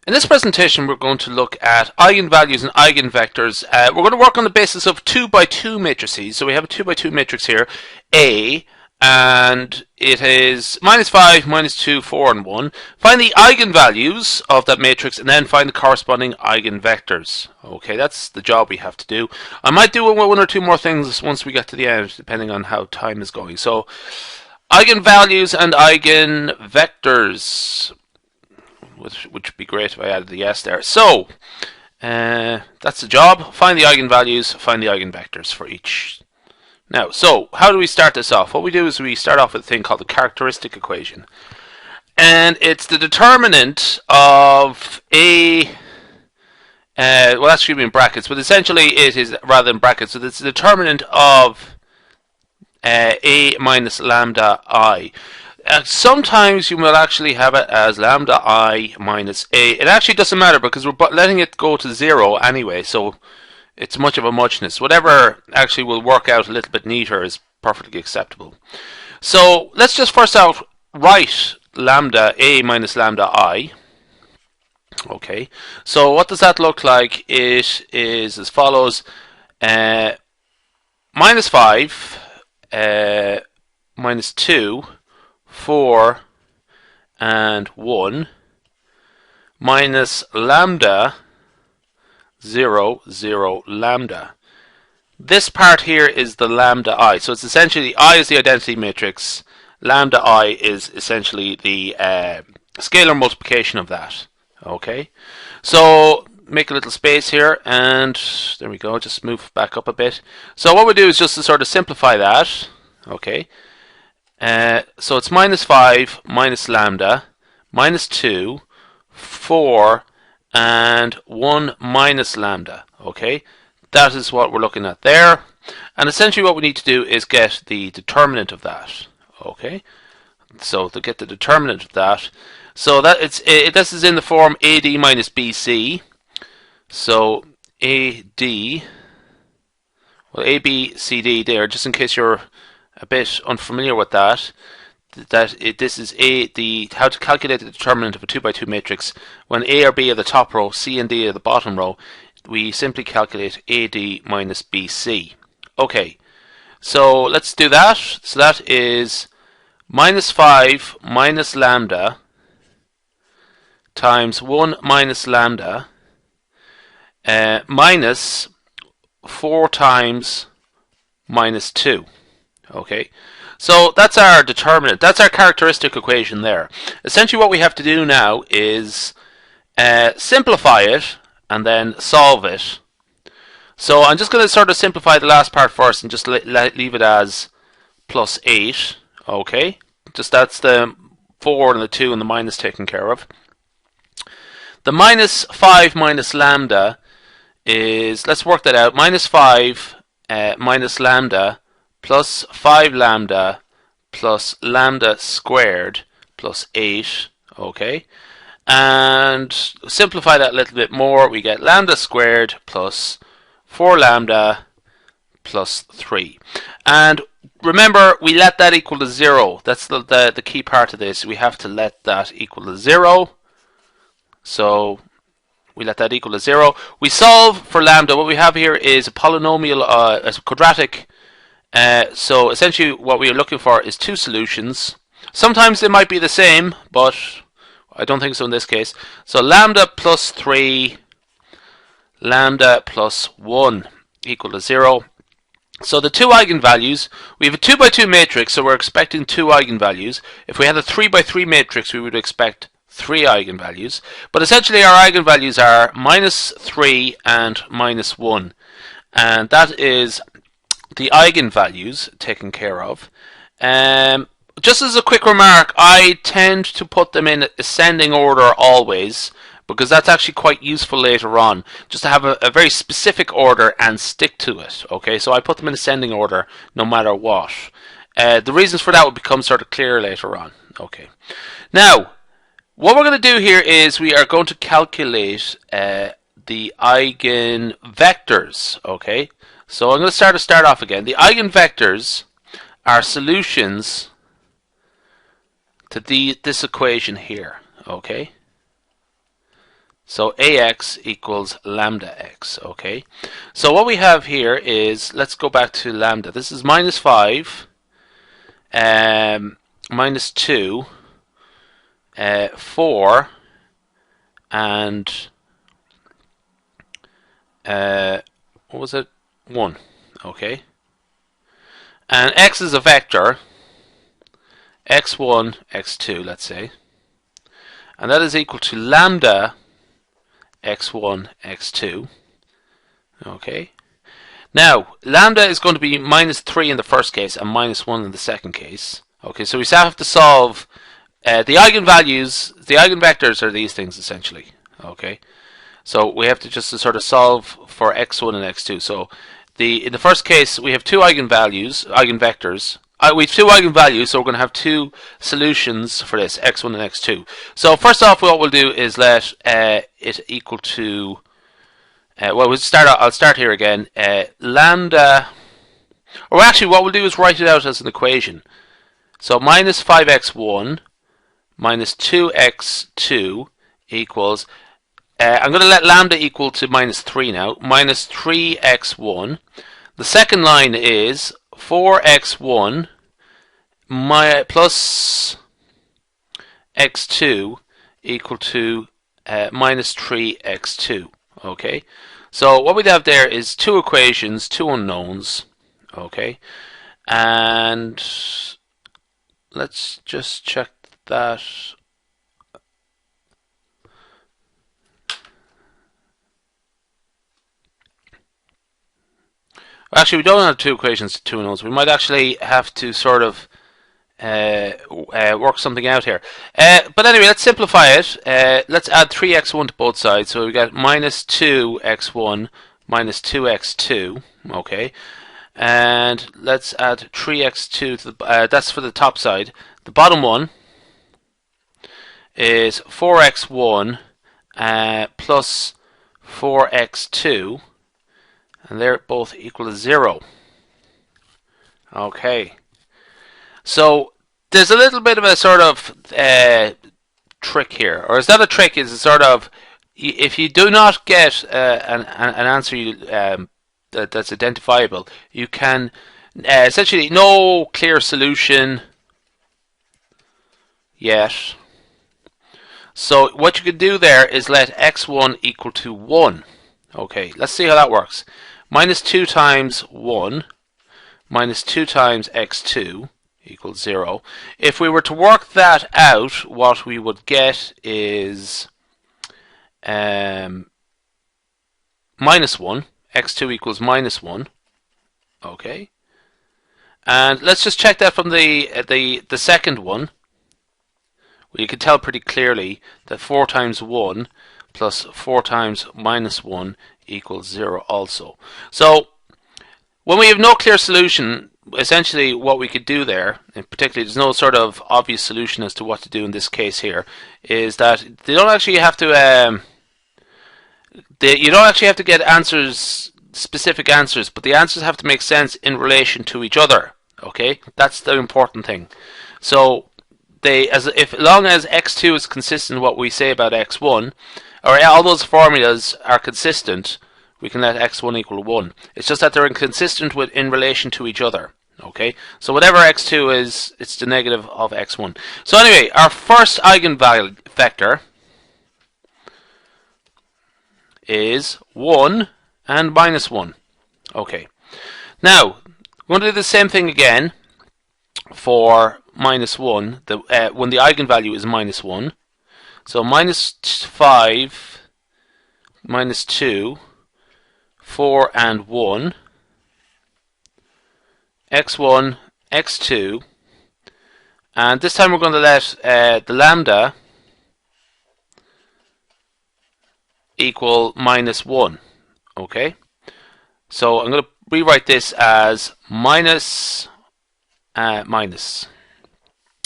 In this presentation, we're going to look at eigenvalues and eigenvectors. We're going to work on the basis of 2 by 2 matrices. So we have a 2 by 2 matrix here, A, and it is -5, -2, 4, and 1. Find the eigenvalues of that matrix and then find the corresponding eigenvectors. Okay, that's the job we have to do. I might do one or two more things once we get to the end, depending on how time is going. So, eigenvalues and eigenvectors. Which would be great if I added the S there. So, that's the job. Find the eigenvalues, find the eigenvectors for each. Now, so, how do we start this off? What we do is we start off with a thing called the characteristic equation. And it's the determinant of A, well that's should be in brackets, but essentially it is, rather than brackets, so it's the determinant of A minus lambda I. Sometimes you will actually have it as lambda I minus A. It actually doesn't matter because we're letting it go to 0 anyway, so it's much of a muchness. Whatever actually will work out a little bit neater is perfectly acceptable. So let's just first out write lambda A minus lambda I. Okay, so what does that look like? It is as follows. -5, -2, 4 and 1 minus lambda 0, 0, lambda. This part here is the lambda I. So it's essentially I is the identity matrix. Lambda I is essentially the scalar multiplication of that. Okay. So make a little space here and there we go. Just move back up a bit. So what we do is just to sort of simplify that. Okay. So it's -5 minus lambda, -2, 4, and 1 minus lambda. Okay, that is what we're looking at there. And essentially what we need to do is get the determinant of that. Okay, so to get the determinant of that, so that this is in the form AD minus BC. So AD, well ABCD there, just in case you're a bit unfamiliar with that. This is how to calculate the determinant of a 2 by 2 matrix. When A or B are the top row, C and D are the bottom row, we simply calculate AD minus BC. Okay, so let's do that. So that is -5 minus lambda times 1 minus lambda minus 4 times -2. Okay, so that's our determinant. That's our characteristic equation there. Essentially what we have to do now is simplify it and then solve it. So I'm just going to sort of simplify the last part first and just leave it as +8. Okay, just that's the 4 and the 2 and the minus taken care of. The -5 minus lambda is, let's work that out, -5 minus lambda plus 5 lambda plus lambda squared plus 8, okay? And simplify that a little bit more, we get lambda squared plus 4 lambda plus 3. And remember, we let that equal to 0. That's the key part of this. We have to let that equal to 0. So we let that equal to 0. We solve for lambda. What we have here is a polynomial, a quadratic. So essentially what we are looking for is two solutions. Sometimes they might be the same, but I don't think so in this case. So lambda plus 3, lambda plus 1 equal to 0. So the two eigenvalues, we have a 2 by 2 matrix, so we're expecting 2 eigenvalues. If we had a 3 by 3 matrix, we would expect 3 eigenvalues. But essentially our eigenvalues are -3 and -1. And that is the eigenvalues taken care of. Just as a quick remark, I tend to put them in ascending order always, because that's actually quite useful later on, just to have a very specific order and stick to it. Okay, so I put them in ascending order no matter what. The reasons for that will become sort of clear later on. Okay, now what we're going to do here is we are going to calculate the eigenvectors. Okay, so I'm going to start off again. The eigenvectors are solutions to this equation here. Okay, So ax equals lambda x, okay? So what we have here is, let's go back to lambda. This is minus 5, minus 2, 4, and what was it? 1, okay? And x is a vector, x1, x2, let's say. And that is equal to lambda x1, x2. Okay. Now, lambda is going to be minus 3 in the first case and minus 1 in the second case. Okay, so we still have to solve the eigenvalues, the eigenvectors are these things essentially. Okay, so we have to just sort of solve for x1 and x2. So in the first case, we have two eigenvectors. We have two eigenvalues, so we're going to have two solutions for this, x1 and x2. So first off, what we'll do is let it equal to, I'll start here again, lambda, or actually what we'll do is write it out as an equation. So minus 5x1 minus 2x2 equals, I'm going to let lambda equal to minus 3 now, minus 3x1. The second line is 4x1 plus x2 equal to minus 3x2. Okay, so what we have there is two equations, two unknowns. Okay, and let's just check that. Actually, we don't have two equations, two unknowns. We might actually have to sort of work something out here. But anyway, let's simplify it. Let's add 3x1 to both sides. So we got minus 2x1 minus 2x2. Okay. And let's add 3x2 to the, that's for the top side. The bottom one is 4x1 plus 4x2. And they're both equal to 0. Okay. So there's a little bit of a sort of trick here, or it's not a trick. It's a sort of, if you do not get an answer that's identifiable, you can essentially no clear solution yet. So what you could do there is let x1 equal to 1. Okay, let's see how that works. Minus 2 times 1 minus 2 times x2 equals 0. If we were to work that out, what we would get is minus 1. x2 equals minus 1. Okay. And let's just check that from the second one. Well, you can tell pretty clearly that 4 times 1 plus 4 times minus 1 equals 0 also. So when we have no clear solution, essentially what we could do there, and particularly there's no sort of obvious solution as to what to do in this case here, is that they don't actually have to you don't actually have to get answers, specific answers, but the answers have to make sense in relation to each other. Okay, that's the important thing. So as long as x2 is consistent with what we say about x1, or all those formulas are consistent, we can let x1 equal 1. It's just that they're inconsistent in relation to each other. Okay, so whatever x2 is, it's the negative of x1. So anyway, our first eigenvector is 1 and minus 1. Okay, now we're going to do the same thing again for minus 1 when the eigenvalue is minus 1. So minus 5, minus 2, 4 and 1, x1, x2, and this time we're going to let the lambda equal minus 1. Okay, so I'm going to rewrite this as minus minus.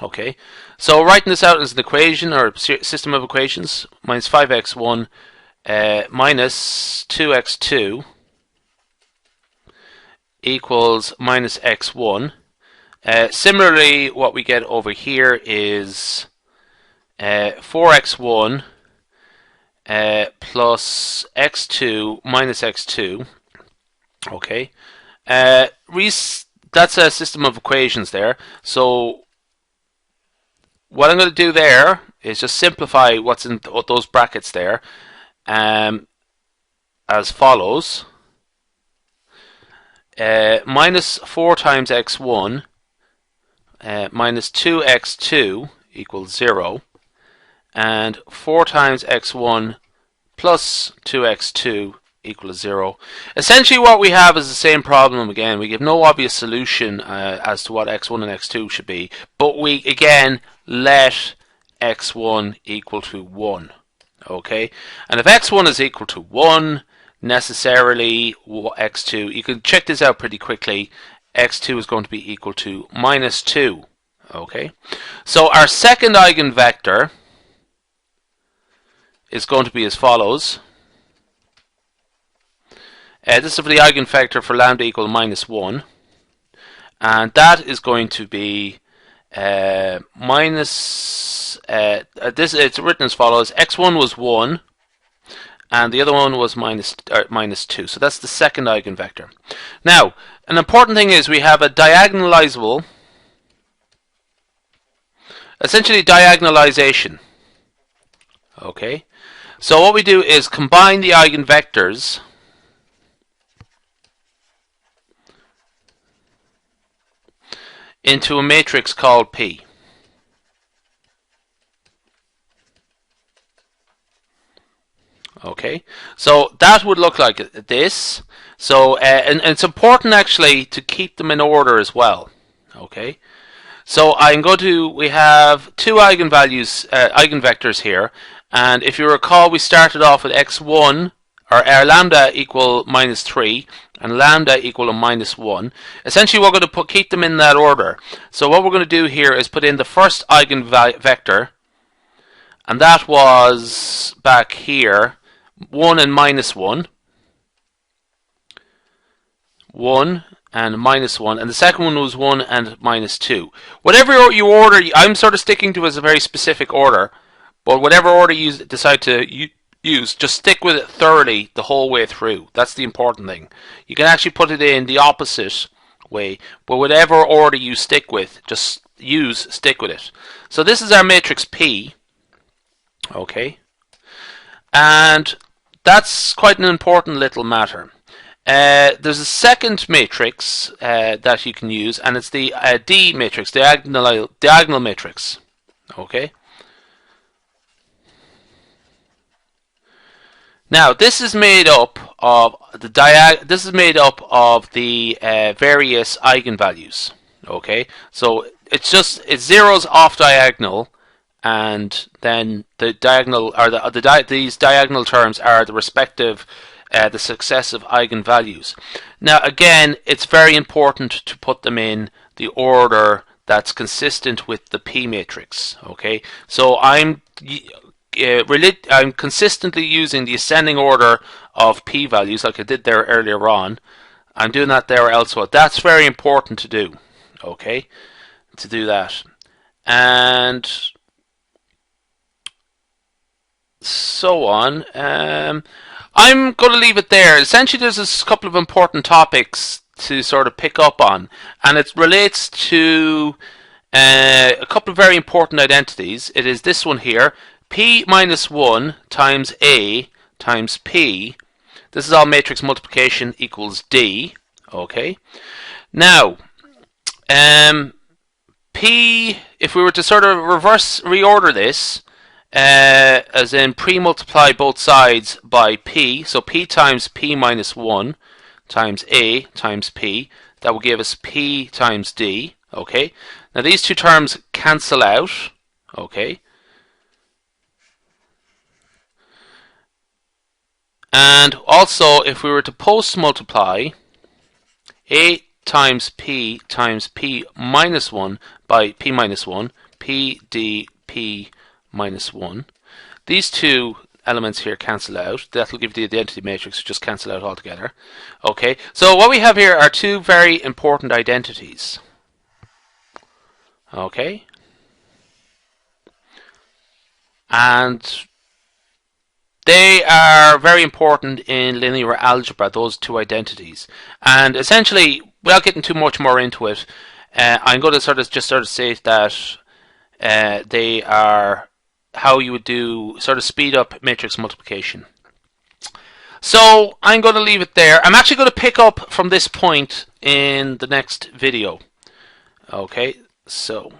Okay, so writing this out as an equation or system of equations, minus 5x1 minus 2x2 equals minus x1. Similarly, what we get over here is 4x1 plus x2 minus x2. Okay, that's a system of equations there. So what I'm going to do there is just simplify what's in those brackets there as follows. Minus 4 times x1 minus 2x2 equals 0, and 4 times x1 plus 2x2 equals 0. Essentially what we have is the same problem again. We give no obvious solution as to what x1 and x2 should be, but we again let x1 equal to 1. Okay, and if x1 is equal to 1, necessarily x2, you can check this out pretty quickly, x2 is going to be equal to minus 2. Okay, so our second eigenvector is going to be as follows. This is for the eigenvector for lambda equal minus 1, and that is going to be it's written as follows. x1 was 1 and the other one was minus 2, so that's the second eigenvector. Now an important thing is we have a diagonalizable, essentially diagonalization. Okay, so what we do is combine the eigenvectors into a matrix called P. Okay, so that would look like this. So and it's important actually to keep them in order as well. Okay, so we have two eigenvectors here, and if you recall, we started off with x1 or lambda equal minus 3 and lambda equal to minus 1. Essentially we're going to keep them in that order. So what we're going to do here is put in the first eigenvector, and that was back here 1 and minus 1. 1 and minus 1, and the second one was 1 and minus 2. Whatever you order, I'm sort of sticking to as a very specific order, but whatever order you decide to use, just stick with it thoroughly the whole way through. That's the important thing. You can actually put it in the opposite way, but whatever order you stick with, just stick with it. So this is our matrix P. Okay, and that's quite an important little matter. There's a second matrix that you can use, and it's the D matrix, diagonal matrix. Okay. Now this is made up of the various eigenvalues. Okay, so it's zeros off diagonal, and then the diagonal or these diagonal terms are the respective the successive eigenvalues. Now again, it's very important to put them in the order that's consistent with the P matrix. Okay, so I'm consistently using the ascending order of P values like I did there earlier on. I'm doing that there also. That's very important to do. Okay, to do that. And so on. I'm going to leave it there. Essentially there's a couple of important topics to sort of pick up on, and it relates to a couple of very important identities. It is this one here, P minus 1 times A times P. This is all matrix multiplication equals D. Okay. Now, P, if we were to sort of reorder this, as in pre-multiply both sides by P, so P times P minus 1 times A times P, that will give us P times D. Okay. Now these two terms cancel out. Okay. And also, if we were to post-multiply A times P minus 1 by P minus 1, P, D, P minus 1, these two elements here cancel out. That will give the identity matrix, just cancel out altogether. Okay, so what we have here are two very important identities. Okay, and They are very important in linear algebra, those two identities. And essentially, without getting too much more into it, I'm going to sort of say that they are how you would do sort of speed up matrix multiplication. So I'm going to leave it there. I'm actually going to pick up from this point in the next video. Okay, so